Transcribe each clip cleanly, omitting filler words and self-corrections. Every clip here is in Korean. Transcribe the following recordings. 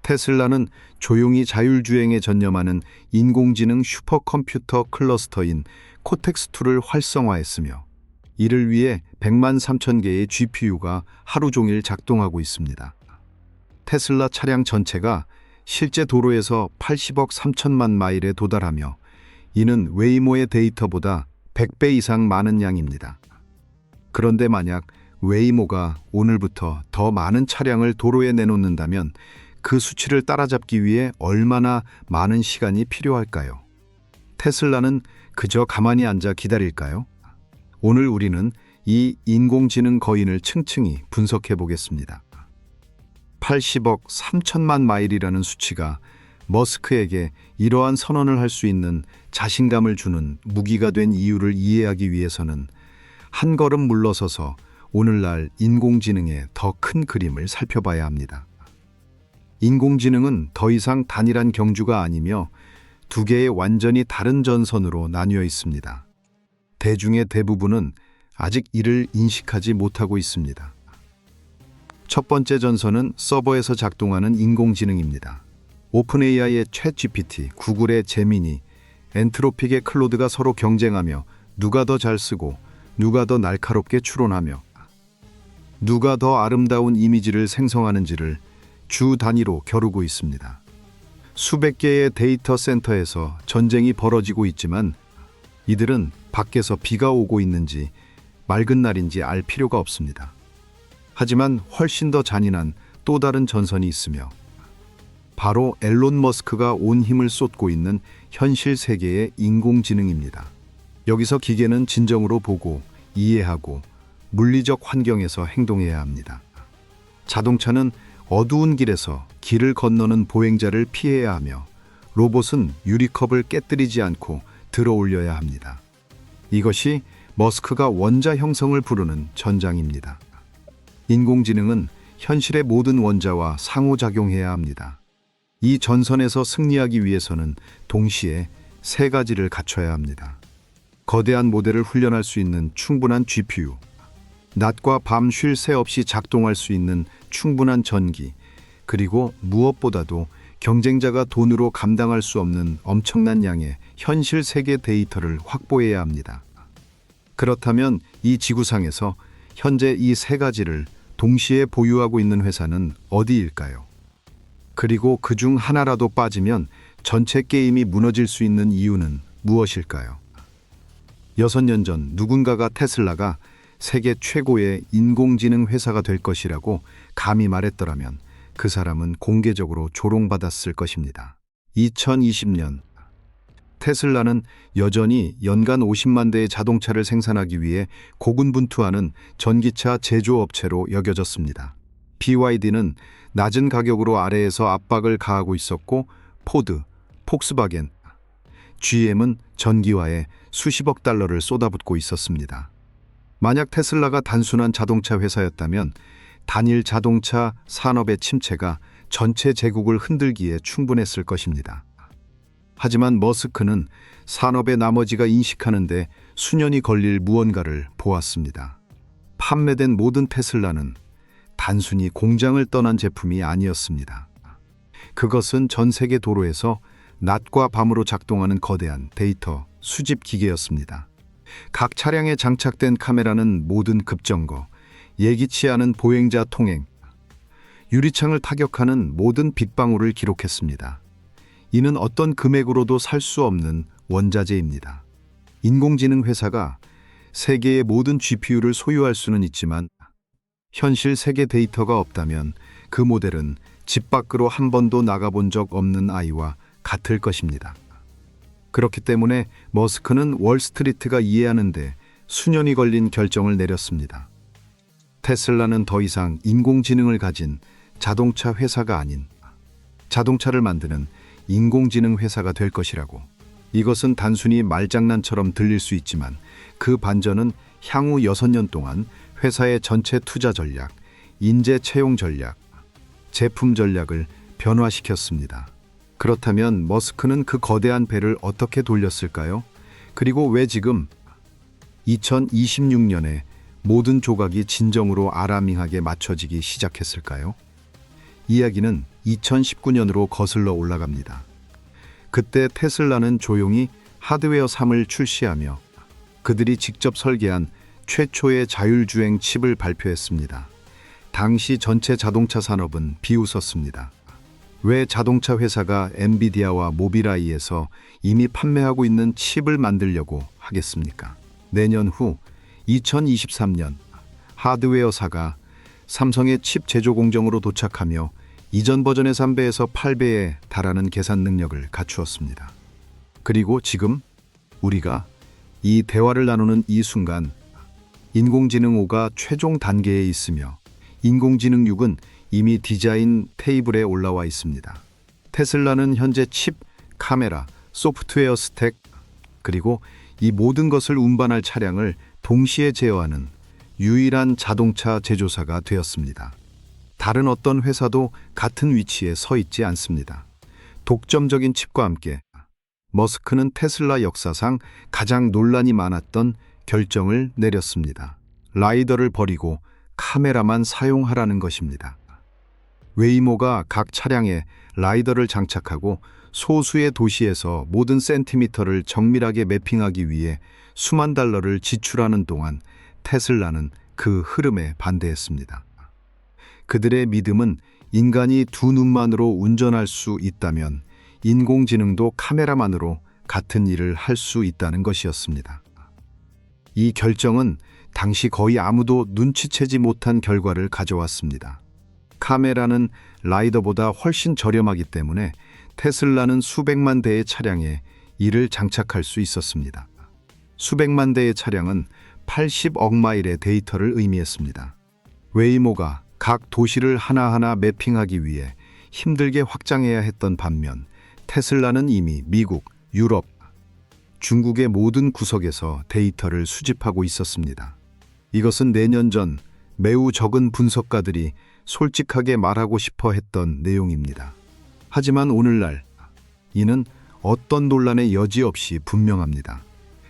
테슬라는 조용히 자율주행에 전념하는 인공지능 슈퍼컴퓨터 클러스터인 코텍스2를 활성화했으며 이를 위해 100만 3천 개의 GPU가 하루 종일 작동하고 있습니다. 테슬라 차량 전체가 실제 도로에서 80억 3천만 마일에 도달하며 이는 웨이모의 데이터보다 100배 이상 많은 양입니다. 그런데 만약 웨이모가 오늘부터 더 많은 차량을 도로에 내놓는다면 그 수치를 따라잡기 위해 얼마나 많은 시간이 필요할까요? 테슬라는 그저 가만히 앉아 기다릴까요? 오늘 우리는 이 인공지능 거인을 층층이 분석해 보겠습니다. 80억 3천만 마일이라는 수치가 머스크에게 이러한 선언을 할 수 있는 자신감을 주는 무기가 된 이유를 이해하기 위해서는 한 걸음 물러서서 오늘날 인공지능의 더 큰 그림을 살펴봐야 합니다. 인공지능은 더 이상 단일한 경주가 아니며 두 개의 완전히 다른 전선으로 나뉘어 있습니다. 대중의 대부분은 아직 이를 인식하지 못하고 있습니다. 첫 번째 전선은 서버에서 작동하는 인공지능입니다. 오픈AI의 챗GPT, 구글의 제미니, 엔트로픽의 클로드가 서로 경쟁하며 누가 더 잘 쓰고 누가 더 날카롭게 추론하며 누가 더 아름다운 이미지를 생성하는지를 주 단위로 겨루고 있습니다. 수백 개의 데이터 센터에서 전쟁이 벌어지고 있지만 이들은 밖에서 비가 오고 있는지 맑은 날인지 알 필요가 없습니다. 하지만 훨씬 더 잔인한 또 다른 전선이 있으며 바로 앨런 머스크가 온 힘을 쏟고 있는 현실 세계의 인공지능입니다. 여기서 기계는 진정으로 보고 이해하고 물리적 환경에서 행동해야 합니다. 자동차는 어두운 길에서 길을 건너는 보행자를 피해야 하며 로봇은 유리컵을 깨뜨리지 않고 들어 올려야 합니다. 이것이 머스크가 원자 형성을 부르는 전장입니다. 인공지능은 현실의 모든 원자와 상호작용해야 합니다. 이 전선에서 승리하기 위해서는 동시에 세 가지를 갖춰야 합니다. 거대한 모델을 훈련할 수 있는 충분한 GPU, 낮과 밤 쉴 새 없이 작동할 수 있는 충분한 전기, 그리고 무엇보다도 경쟁자가 돈으로 감당할 수 없는 엄청난 양의 현실 세계 데이터를 확보해야 합니다. 그렇다면 이 지구상에서 현재 이 세 가지를 동시에 보유하고 있는 회사는 어디일까요? 그리고 그중 하나라도 빠지면 전체 게임이 무너질 수 있는 이유는 무엇일까요? 6년 전 누군가가 테슬라가 세계 최고의 인공지능 회사가 될 것이라고 감히 말했더라면 그 사람은 공개적으로 조롱받았을 것입니다. 2020년 테슬라는 여전히 연간 50만 대의 자동차를 생산하기 위해 고군분투하는 전기차 제조업체로 여겨졌습니다. BYD는 낮은 가격으로 아래에서 압박을 가하고 있었고 포드, 폭스바겐, GM은 전기화에 수십억 달러를 쏟아붓고 있었습니다. 만약 테슬라가 단순한 자동차 회사였다면 단일 자동차 산업의 침체가 전체 제국을 흔들기에 충분했을 것입니다. 하지만 머스크는 산업의 나머지가 인식하는데 수년이 걸릴 무언가를 보았습니다. 판매된 모든 테슬라는 단순히 공장을 떠난 제품이 아니었습니다. 그것은 전 세계 도로에서 낮과 밤으로 작동하는 거대한 데이터 수집 기계였습니다. 각 차량에 장착된 카메라는 모든 급정거, 예기치 않은 보행자 통행, 유리창을 타격하는 모든 빗방울을 기록했습니다. 이는 어떤 금액으로도 살 수 없는 원자재입니다. 인공지능 회사가 세계의 모든 GPU를 소유할 수는 있지만 현실 세계 데이터가 없다면 그 모델은 집 밖으로 한 번도 나가본 적 없는 아이와 같을 것입니다. 그렇기 때문에 머스크는 월스트리트가 이해하는데 수년이 걸린 결정을 내렸습니다. 테슬라는 더 이상 인공지능을 가진 자동차 회사가 아닌 자동차를 만드는 인공지능 회사가 될 것이라고. 이것은 단순히 말장난처럼 들릴 수 있지만 그 반전은 향후 6년 동안 회사의 전체 투자 전략, 인재 채용 전략, 제품 전략을 변화시켰습니다. 그렇다면 머스크는 그 거대한 배를 어떻게 돌렸을까요? 그리고 왜 지금 2026년에 모든 조각이 진정으로 아라밍하게 맞춰지기 시작했을까요? 이야기는 2019년으로 거슬러 올라갑니다. 그때 테슬라는 조용히 하드웨어 3을 출시하며 그들이 직접 설계한 최초의 자율주행 칩을 발표했습니다. 당시 전체 자동차 산업은 비웃었습니다. 왜 자동차 회사가 엔비디아와 모빌아이에서 이미 판매하고 있는 칩을 만들려고 하겠습니까? 내년 후 2023년 하드웨어사가 삼성의 칩 제조 공정으로 도착하며 이전 버전의 3배에서 8배에 달하는 계산 능력을 갖추었습니다. 그리고 지금 우리가 이 대화를 나누는 이 순간 인공지능 5가 최종 단계에 있으며 인공지능 6은 이미 디자인 테이블에 올라와 있습니다. 테슬라는 현재 칩, 카메라, 소프트웨어 스택, 그리고 이 모든 것을 운반할 차량을 동시에 제어하는 유일한 자동차 제조사가 되었습니다. 다른 어떤 회사도 같은 위치에 서 있지 않습니다. 독점적인 칩과 함께 머스크는 테슬라 역사상 가장 논란이 많았던 결정을 내렸습니다. 라이더를 버리고 카메라만 사용하라는 것입니다. 웨이모가 각 차량에 라이더를 장착하고 소수의 도시에서 모든 센티미터를 정밀하게 매핑하기 위해 수만 달러를 지출하는 동안 테슬라는 그 흐름에 반대했습니다. 그들의 믿음은 인간이 두 눈만으로 운전할 수 있다면 인공지능도 카메라만으로 같은 일을 할 수 있다는 것이었습니다. 이 결정은 당시 거의 아무도 눈치채지 못한 결과를 가져왔습니다. 카메라는 라이더보다 훨씬 저렴하기 때문에 테슬라는 수백만 대의 차량에 이를 장착할 수 있었습니다. 수백만 대의 차량은 80억 마일의 데이터를 의미했습니다. 웨이모가 각 도시를 하나하나 매핑하기 위해 힘들게 확장해야 했던 반면 테슬라는 이미 미국, 유럽, 중국의 모든 구석에서 데이터를 수집하고 있었습니다. 이것은 내년 전 매우 적은 분석가들이 솔직하게 말하고 싶어 했던 내용입니다. 하지만 오늘날 이는 어떤 논란의 여지 없이 분명합니다.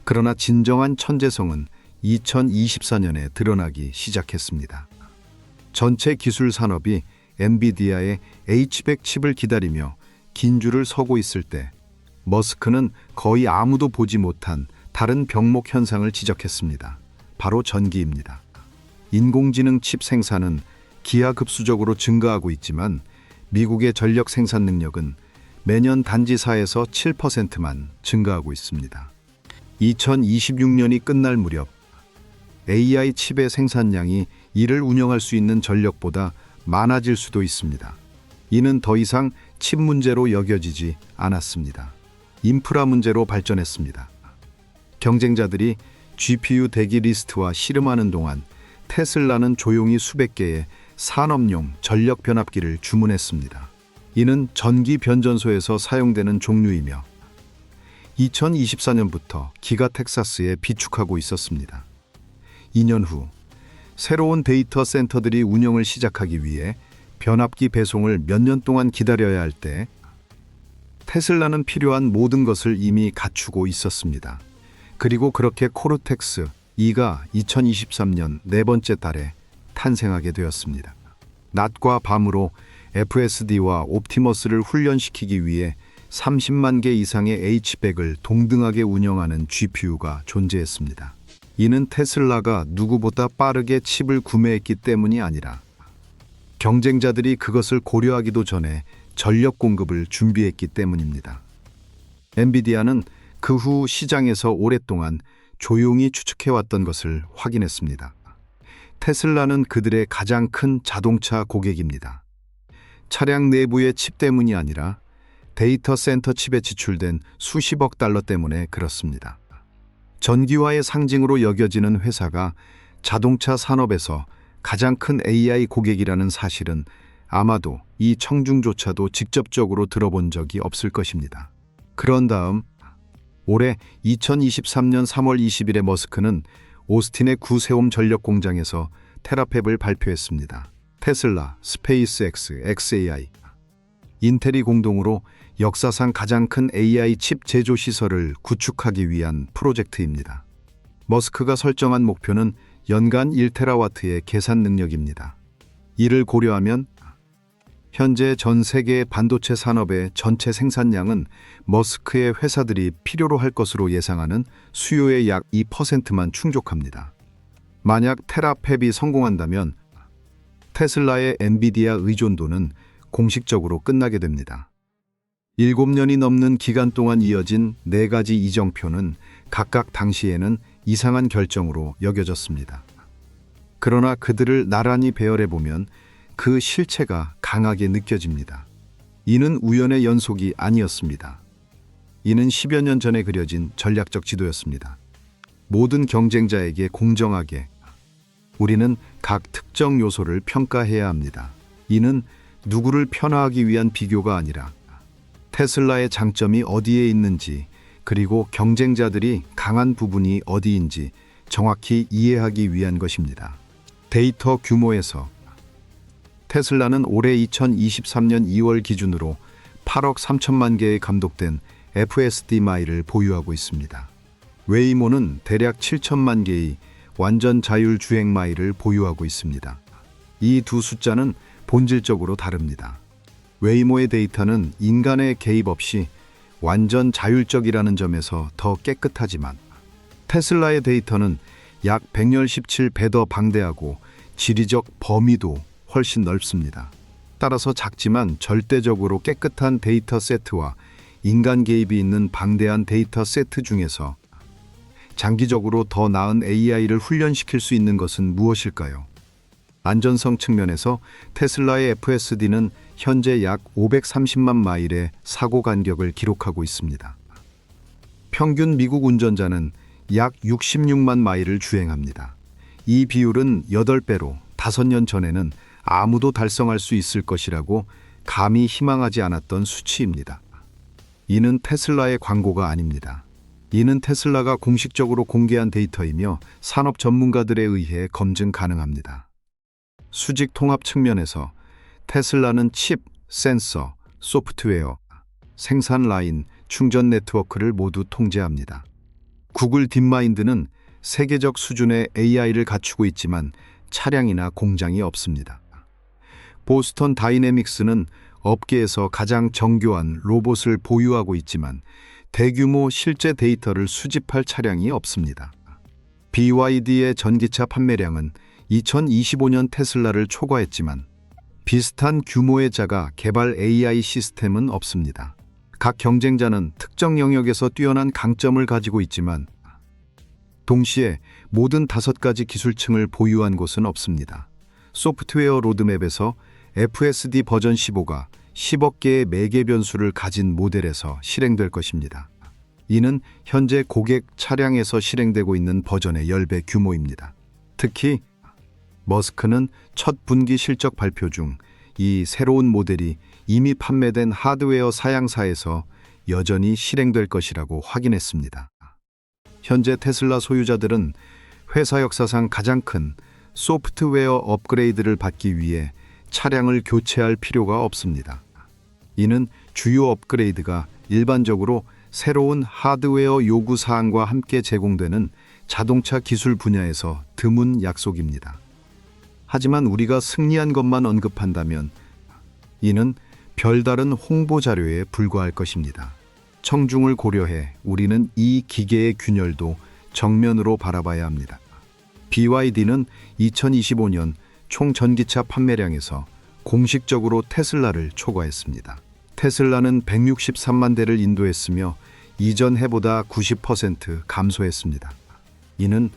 그러나 진정한 천재성은 2024년에 드러나기 시작했습니다. 전체 기술 산업이 엔비디아의 H100 칩을 기다리며 긴 줄을 서고 있을 때 머스크는 거의 아무도 보지 못한 다른 병목 현상을 지적했습니다. 바로 전기입니다. 인공지능 칩 생산은 기하급수적으로 증가하고 있지만 미국의 전력 생산 능력은 매년 단지 4에서 7%만 증가하고 있습니다. 2026년이 끝날 무렵 AI 칩의 생산량이 이를 운영할 수 있는 전력보다 많아질 수도 있습니다. 이는 더 이상 칩 문제로 여겨지지 않았습니다. 인프라 문제로 발전했습니다. 경쟁자들이 GPU 대기 리스트와 씨름하는 동안 테슬라는 조용히 수백 개의 산업용 전력 변압기를 주문했습니다. 이는 전기 변전소에서 사용되는 종류이며 2024년부터 기가 텍사스에 비축하고 있었습니다. 2년 후 새로운 데이터 센터들이 운영을 시작하기 위해 변압기 배송을 몇 년 동안 기다려야 할 때 테슬라는 필요한 모든 것을 이미 갖추고 있었습니다. 그리고 그렇게 코르텍스 2가 2023년 네 번째 달에 탄생하게 되었습니다. 낮과 밤으로 FSD와 옵티머스를 훈련시키기 위해 30만 개 이상의 H100을 동등하게 운영하는 GPU가 존재했습니다. 이는 테슬라가 누구보다 빠르게 칩을 구매했기 때문이 아니라 경쟁자들이 그것을 고려하기도 전에 전력 공급을 준비했기 때문입니다. 엔비디아는 그 후 시장에서 오랫동안 조용히 추측해왔던 것을 확인했습니다. 테슬라는 그들의 가장 큰 자동차 고객입니다. 차량 내부의 칩 때문이 아니라 데이터 센터 칩에 지출된 수십억 달러 때문에 그렇습니다. 전기화의 상징으로 여겨지는 회사가 자동차 산업에서 가장 큰 AI 고객이라는 사실은 아마도 이 청중조차도 직접적으로 들어본 적이 없을 것입니다. 그런 다음 올해 2023년 3월 20일에 머스크는 오스틴의 구세옴 전력 공장에서 테라팹을 발표했습니다. 테슬라, 스페이스X, xAI, 인텔이 공동으로 역사상 가장 큰 AI 칩 제조 시설을 구축하기 위한 프로젝트입니다. 머스크가 설정한 목표는 연간 1테라와트의 계산 능력입니다. 이를 고려하면 현재 전 세계 반도체 산업의 전체 생산량은 머스크의 회사들이 필요로 할 것으로 예상하는 수요의 약 2%만 충족합니다. 만약 테라팹이 성공한다면 테슬라의 엔비디아 의존도는 공식적으로 끝나게 됩니다. 7년이 넘는 기간 동안 이어진 4가지 이정표는 각각 당시에는 이상한 결정으로 여겨졌습니다. 그러나 그들을 나란히 배열해보면 그 실체가 강하게 느껴집니다. 이는 우연의 연속이 아니었습니다. 이는 10여 년 전에 그려진 전략적 지도였습니다. 모든 경쟁자에게 공정하게 우리는 각 특정 요소를 평가해야 합니다. 이는 누구를 편화하기 위한 비교가 아니라 테슬라의 장점이 어디에 있는지, 그리고 경쟁자들이 강한 부분이 어디인지 정확히 이해하기 위한 것입니다. 데이터 규모에서 테슬라는 올해 2023년 2월 기준으로 8억 3천만 개의 감독된 FSD 마일을 보유하고 있습니다. 웨이모는 대략 7천만 개의 완전 자율 주행 마일을 보유하고 있습니다. 이 두 숫자는 본질적으로 다릅니다. 웨이모의 데이터는 인간의 개입 없이 완전 자율적이라는 점에서 더 깨끗하지만 테슬라의 데이터는 약 117배 더 방대하고 지리적 범위도 훨씬 넓습니다. 따라서 작지만 절대적으로 깨끗한 데이터 세트와 인간 개입이 있는 방대한 데이터 세트 중에서 장기적으로 더 나은 AI를 훈련시킬 수 있는 것은 무엇일까요? 안전성 측면에서 테슬라의 FSD는 현재 약 530만 마일의 사고 간격을 기록하고 있습니다. 평균 미국 운전자는 약 66만 마일을 주행합니다. 이 비율은 8배로 5년 전에는 아무도 달성할 수 있을 것이라고 감히 희망하지 않았던 수치입니다. 이는 테슬라의 광고가 아닙니다. 이는 테슬라가 공식적으로 공개한 데이터이며 산업 전문가들에 의해 검증 가능합니다. 수직 통합 측면에서 테슬라는 칩, 센서, 소프트웨어, 생산 라인, 충전 네트워크를 모두 통제합니다. 구글 딥마인드는 세계적 수준의 AI를 갖추고 있지만 차량이나 공장이 없습니다. 보스턴 다이내믹스는 업계에서 가장 정교한 로봇을 보유하고 있지만 대규모 실제 데이터를 수집할 차량이 없습니다. BYD의 전기차 판매량은 2025년 테슬라를 초과했지만 비슷한 규모의 자가 개발 AI 시스템은 없습니다. 각 경쟁자는 특정 영역에서 뛰어난 강점을 가지고 있지만 동시에 모든 5가지 기술층을 보유한 곳은 없습니다. 소프트웨어 로드맵에서 FSD 버전 15가 10억 개의 매개 변수를 가진 모델에서 실행될 것입니다. 이는 현재 고객 차량에서 실행되고 있는 버전의 10배 규모입니다. 특히 머스크는 첫 분기 실적 발표 중 이 새로운 모델이 이미 판매된 하드웨어 사양사에서 여전히 실행될 것이라고 확인했습니다. 현재 테슬라 소유자들은 회사 역사상 가장 큰 소프트웨어 업그레이드를 받기 위해 차량을 교체할 필요가 없습니다. 이는 주요 업그레이드가 일반적으로 새로운 하드웨어 요구 사항과 함께 제공되는 자동차 기술 분야에서 드문 약속입니다. 하지만 우리가 승리한 것만 언급한다면 이는 별다른 홍보 자료에 불과할 것입니다. 청중을 고려해 우리는 이 기계의 균열도 정면으로 바라봐야 합니다. BYD는 2025년 총 전기차 판매량에서 공식적으로 테슬라를 초과했습니다. 테슬라는 163만 대를 인도했으며 이전 해보다 90% 감소했습니다. 이는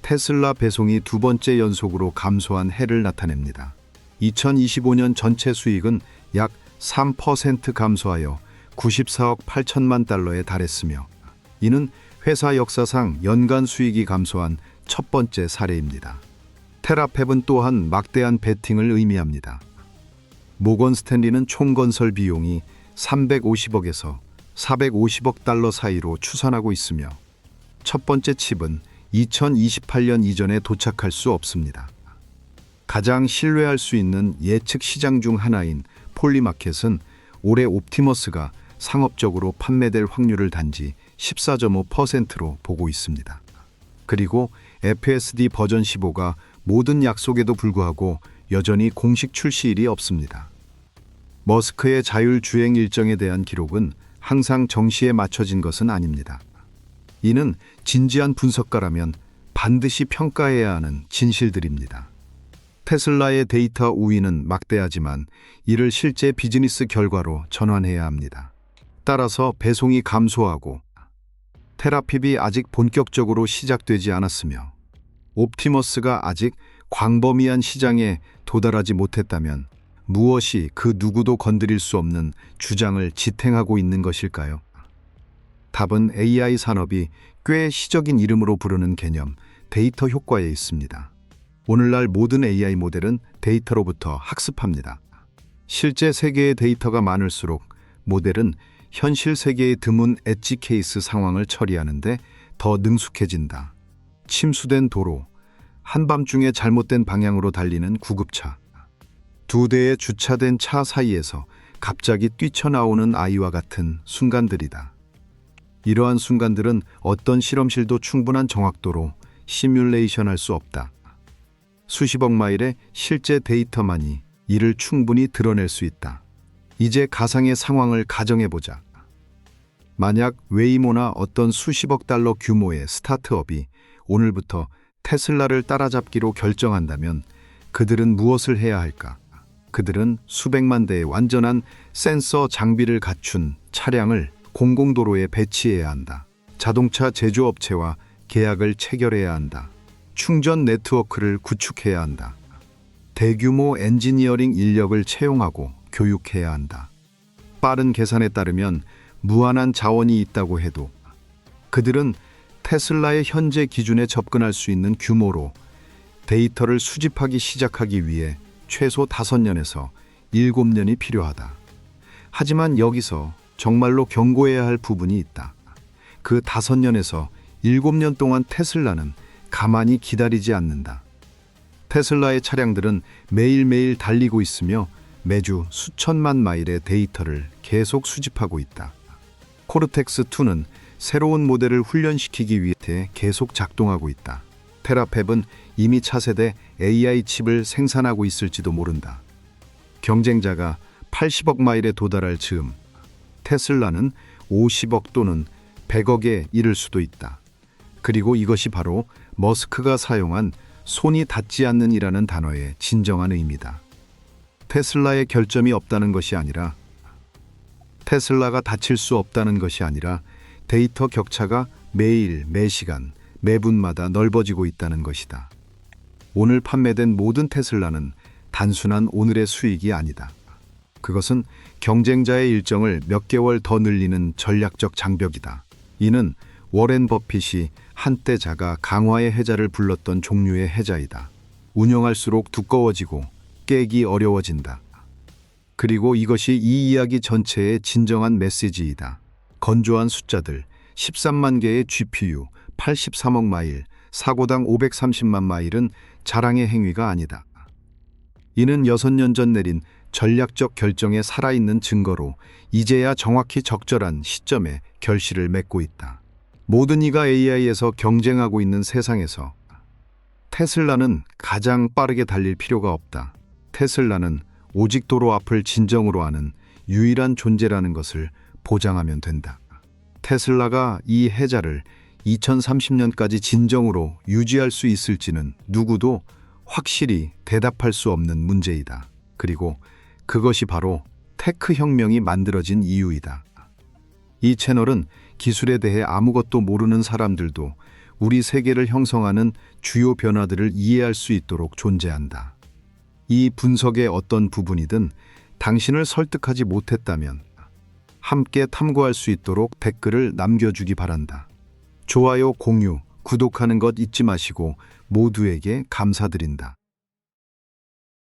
테슬라 배송이 2번째 연속으로 감소한 해를 나타냅니다. 2025년 전체 수익은 약 3% 감소하여 94억 8천만 달러에 달했으며 이는 회사 역사상 연간 수익이 감소한 첫 번째 사례입니다. 테라팹은 또한 막대한 베팅을 의미합니다. 모건 스탠리는 총 건설 비용이 350억에서 450억 달러 사이로 추산하고 있으며 첫 번째 칩은 2028년 이전에 도착할 수 없습니다. 가장 신뢰할 수 있는 예측 시장 중 하나인 폴리마켓은 올해 옵티머스가 상업적으로 판매될 확률을 단지 14.5%로 보고 있습니다. 그리고 FSD 버전 15가 모든 약속에도 불구하고 여전히 공식 출시일이 없습니다. 머스크의 자율주행 일정에 대한 기록은 항상 정시에 맞춰진 것은 아닙니다. 이는 진지한 분석가라면 반드시 평가해야 하는 진실들입니다. 테슬라의 데이터 우위는 막대하지만 이를 실제 비즈니스 결과로 전환해야 합니다. 따라서 배송이 감소하고 테라핍이 아직 본격적으로 시작되지 않았으며 옵티머스가 아직 광범위한 시장에 도달하지 못했다면 무엇이 그 누구도 건드릴 수 없는 주장을 지탱하고 있는 것일까요? 답은 AI 산업이 꽤 시적인 이름으로 부르는 개념, 데이터 효과에 있습니다. 오늘날 모든 AI 모델은 데이터로부터 학습합니다. 실제 세계의 데이터가 많을수록 모델은 현실 세계의 드문 엣지 케이스 상황을 처리하는데 더 능숙해진다. 침수된 도로, 한밤중에 잘못된 방향으로 달리는 구급차, 두 대의 주차된 차 사이에서 갑자기 뛰쳐나오는 아이와 같은 순간들이다. 이러한 순간들은 어떤 실험실도 충분한 정확도로 시뮬레이션할 수 없다. 수십억 마일의 실제 데이터만이 이를 충분히 드러낼 수 있다. 이제 가상의 상황을 가정해보자. 만약 웨이모나 어떤 수십억 달러 규모의 스타트업이 오늘부터 테슬라를 따라잡기로 결정한다면 그들은 무엇을 해야 할까? 그들은 수백만 대의 완전한 센서 장비를 갖춘 차량을 공공도로에 배치해야 한다. 자동차 제조업체와 계약을 체결해야 한다. 충전 네트워크를 구축해야 한다. 대규모 엔지니어링 인력을 채용하고 교육해야 한다. 빠른 계산에 따르면 무한한 자원이 있다고 해도 그들은 테슬라의 현재 기준에 접근할 수 있는 규모로 데이터를 수집하기 시작하기 위해 최소 5년에서 7년이 필요하다. 하지만 여기서 정말로 경고해야 할 부분이 있다. 그 5년에서 7년 동안 테슬라는 가만히 기다리지 않는다. 테슬라의 차량들은 매일매일 달리고 있으며 매주 수천만 마일의 데이터를 계속 수집하고 있다. 코르텍스2는 새로운 모델을 훈련시키기 위해 계속 작동하고 있다. 테라펩은 이미 차세대 AI 칩을 생산하고 있을지도 모른다. 경쟁자가 80억 마일에 도달할 즈음 테슬라는 50억 또는 100억에 이를 수도 있다. 그리고 이것이 바로 머스크가 사용한 손이 닿지 않는 이라는 단어의 진정한 의미다. 테슬라의 결점이 없다는 것이 아니라 테슬라가 닫힐 수 없다는 것이 아니라 데이터 격차가 매일, 매시간, 매분마다 넓어지고 있다는 것이다. 오늘 판매된 모든 테슬라는 단순한 오늘의 수익이 아니다. 그것은 경쟁자의 일정을 몇 개월 더 늘리는 전략적 장벽이다. 이는 워렌 버핏이 한때 자가 강화의 해자를 불렀던 종류의 해자이다. 운영할수록 두꺼워지고 깨기 어려워진다. 그리고 이것이 이 이야기 전체의 진정한 메시지이다. 건조한 숫자들, 13만 개의 GPU, 83억 마일, 사고당 530만 마일은 자랑의 행위가 아니다. 이는 6년 전 내린 전략적 결정에 살아있는 증거로 이제야 정확히 적절한 시점에 결실을 맺고 있다. 모든 이가 AI에서 경쟁하고 있는 세상에서 테슬라는 가장 빠르게 달릴 필요가 없다. 테슬라는 오직 도로 앞을 진정으로 아는 유일한 존재라는 것을 보장하면 된다. 테슬라가 이 해자를 2030년까지 진정으로 유지할 수 있을지는 누구도 확실히 대답할 수 없는 문제이다. 그리고 그것이 바로 테크 혁명이 만들어진 이유이다. 이 채널은 기술에 대해 아무것도 모르는 사람들도 우리 세계를 형성하는 주요 변화들을 이해할 수 있도록 존재한다. 이 분석의 어떤 부분이든 당신을 설득하지 못했다면 함께 탐구할 수 있도록 댓글을 남겨주기 바란다. 좋아요, 공유, 구독하는 것 잊지 마시고 모두에게 감사드린다.